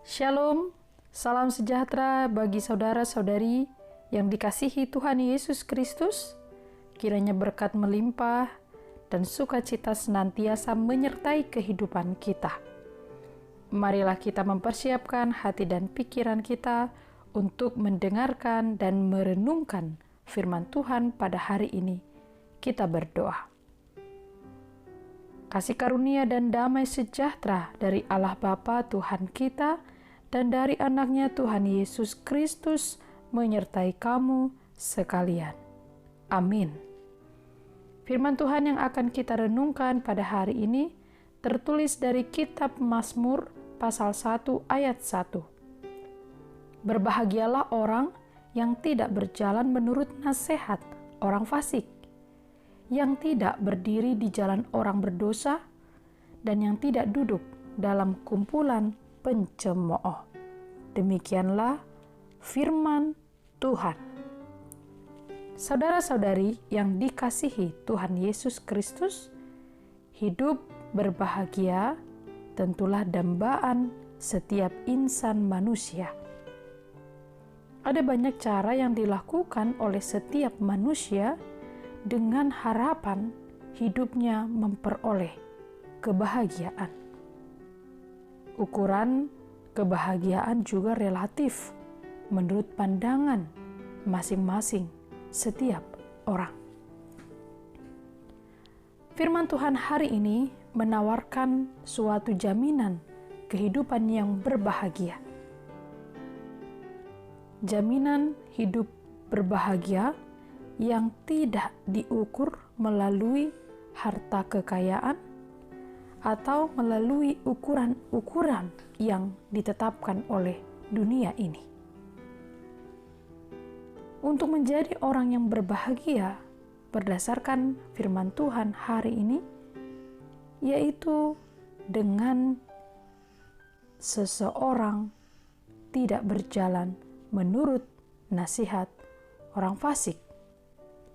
Shalom, salam sejahtera bagi saudara-saudari yang dikasihi Tuhan Yesus Kristus. Kiranya berkat melimpah dan sukacita senantiasa menyertai kehidupan kita. Marilah kita mempersiapkan hati dan pikiran kita untuk mendengarkan dan merenungkan firman Tuhan pada hari ini. Kita berdoa. Kasih karunia dan damai sejahtera dari Allah Bapa Tuhan kita dan dari anaknya Tuhan Yesus Kristus menyertai kamu sekalian. Amin. Firman Tuhan yang akan kita renungkan pada hari ini tertulis dari kitab Mazmur pasal 1 ayat 1. Berbahagialah orang yang tidak berjalan menurut nasihat orang fasik, yang tidak berdiri di jalan orang berdosa, dan yang tidak duduk dalam kumpulan pencemooh. Demikianlah firman Tuhan. Saudara-saudari yang dikasihi Tuhan Yesus Kristus, hidup berbahagia tentulah dambaan setiap insan manusia. Ada banyak cara yang dilakukan oleh setiap manusia dengan harapan hidupnya memperoleh kebahagiaan. Ukuran kebahagiaan juga relatif menurut pandangan masing-masing setiap orang. Firman Tuhan hari ini menawarkan suatu jaminan kehidupan yang berbahagia. Jaminan hidup berbahagia yang tidak diukur melalui harta kekayaan atau melalui ukuran-ukuran yang ditetapkan oleh dunia ini. Untuk menjadi orang yang berbahagia berdasarkan firman Tuhan hari ini, yaitu dengan seseorang tidak berjalan menurut nasihat orang fasik.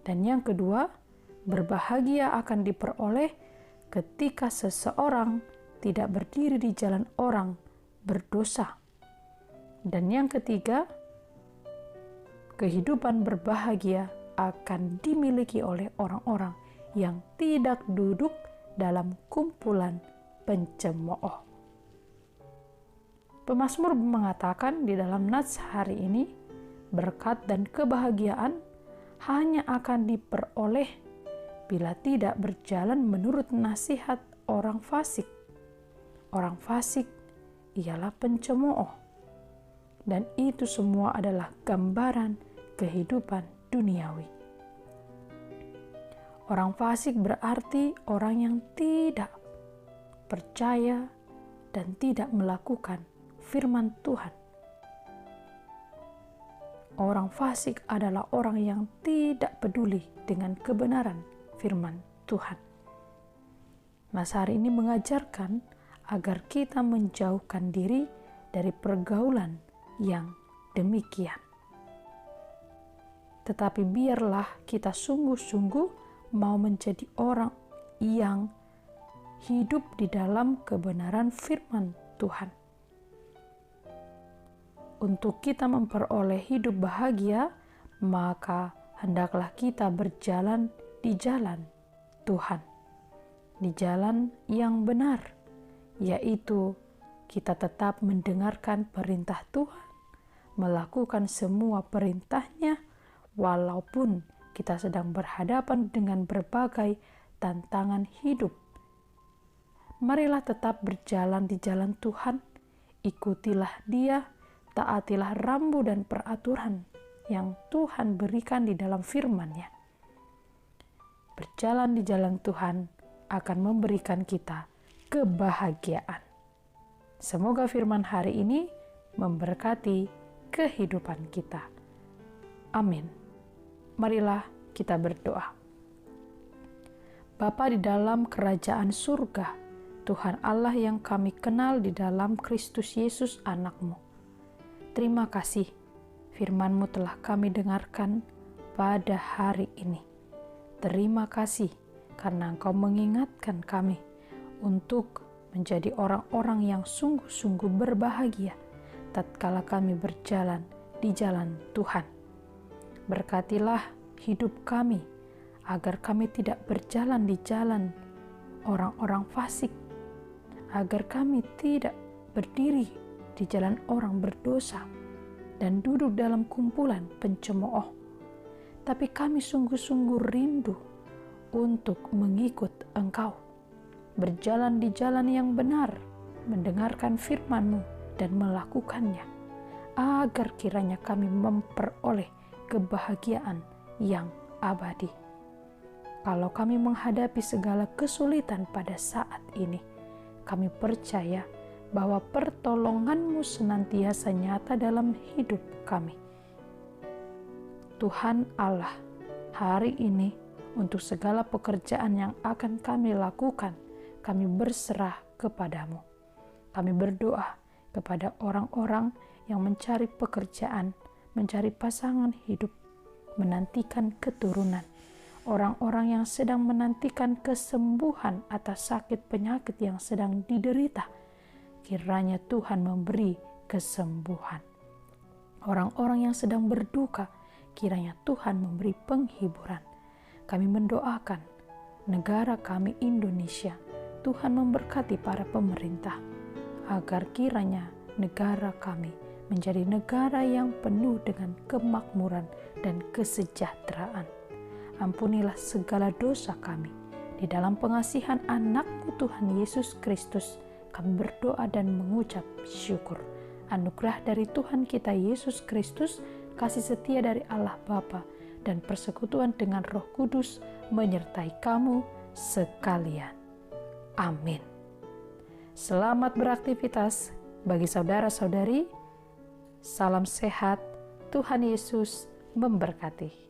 Dan yang kedua, berbahagia akan diperoleh ketika seseorang tidak berdiri di jalan orang berdosa. Dan yang ketiga, kehidupan berbahagia akan dimiliki oleh orang-orang yang tidak duduk dalam kumpulan pencemooh. Pemazmur mengatakan di dalam nats hari ini, berkat dan kebahagiaan hanya akan diperoleh bila tidak berjalan menurut nasihat orang fasik. Orang fasik ialah pencemooh, dan itu semua adalah gambaran kehidupan duniawi. Orang fasik berarti orang yang tidak percaya dan tidak melakukan firman Tuhan. Orang fasik adalah orang yang tidak peduli dengan kebenaran firman Tuhan. Mas hari ini mengajarkan agar kita menjauhkan diri dari pergaulan yang demikian. Tetapi biarlah kita sungguh-sungguh mau menjadi orang yang hidup di dalam kebenaran firman Tuhan. Untuk kita memperoleh hidup bahagia, maka hendaklah kita berjalan di jalan Tuhan, di jalan yang benar, yaitu kita tetap mendengarkan perintah Tuhan, melakukan semua perintahnya, walaupun kita sedang berhadapan dengan berbagai tantangan hidup. Marilah tetap berjalan di jalan Tuhan, ikutilah Dia, taatilah rambu dan peraturan yang Tuhan berikan di dalam firman-Nya. Berjalan di jalan Tuhan akan memberikan kita kebahagiaan. Semoga firman hari ini memberkati kehidupan kita. Amin. Marilah kita berdoa. Bapa di dalam kerajaan surga, Tuhan Allah yang kami kenal di dalam Kristus Yesus anak-Mu. Terima kasih, firman-Mu telah kami dengarkan pada hari ini. Terima kasih karena Engkau mengingatkan kami untuk menjadi orang-orang yang sungguh-sungguh berbahagia tatkala kami berjalan di jalan Tuhan. Berkatilah hidup kami, agar kami tidak berjalan di jalan orang-orang fasik, agar kami tidak berdiri di jalan orang berdosa dan duduk dalam kumpulan pencemooh. Tapi kami sungguh-sungguh rindu untuk mengikut Engkau, berjalan di jalan yang benar, mendengarkan firman-Mu dan melakukannya, agar kiranya kami memperoleh kebahagiaan yang abadi. Kalau kami menghadapi segala kesulitan pada saat ini, kami percaya bahwa pertolongan-Mu senantiasa nyata dalam hidup kami. Tuhan Allah, hari ini untuk segala pekerjaan yang akan kami lakukan, kami berserah kepadamu. Kami berdoa kepada orang-orang yang mencari pekerjaan, mencari pasangan hidup, menantikan keturunan. Orang-orang yang sedang menantikan kesembuhan atas sakit penyakit yang sedang diderita, kiranya Tuhan memberi kesembuhan. Orang-orang yang sedang berduka, kiranya Tuhan memberi penghiburan. Kami mendoakan negara kami Indonesia, Tuhan memberkati para pemerintah, agar kiranya negara kami menjadi negara yang penuh dengan kemakmuran dan kesejahteraan. Ampunilah segala dosa kami. Di dalam pengasihan anak-Mu Tuhan Yesus Kristus, kami berdoa dan mengucap syukur. Anugerah dari Tuhan kita Yesus Kristus, kasih setia dari Allah Bapa, dan persekutuan dengan Roh Kudus menyertai kamu sekalian. Amin. Selamat beraktivitas bagi saudara-saudari. Salam sehat, Tuhan Yesus memberkati.